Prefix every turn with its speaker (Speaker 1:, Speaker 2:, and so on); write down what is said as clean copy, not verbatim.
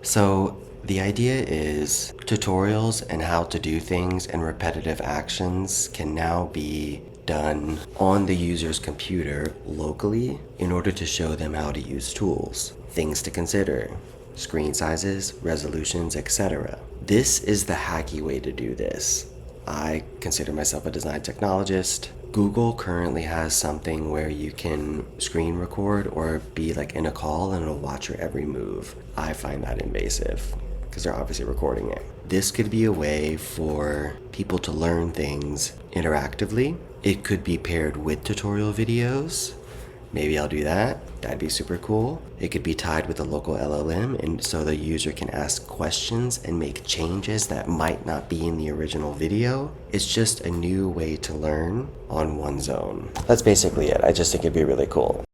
Speaker 1: So the idea is tutorials and how to do things and repetitive actions can now be done on the user's computer locally in order to show them how to use tools. Things to consider: screen sizes, resolutions, etc. This is the hacky way to do this. I consider myself a design technologist. Google currently has something where you can screen record or be like in a call and it'll watch your every move. I find that invasive because they're obviously recording it. This could be a way for people to learn things interactively. It could be paired with tutorial videos. Maybe I'll do that. That'd be super cool. It could be tied with a local LLM, and so the user can ask questions and make changes that might not be in the original video. It's just a new way to learn on one's own. That's basically it. I just think it'd be really cool.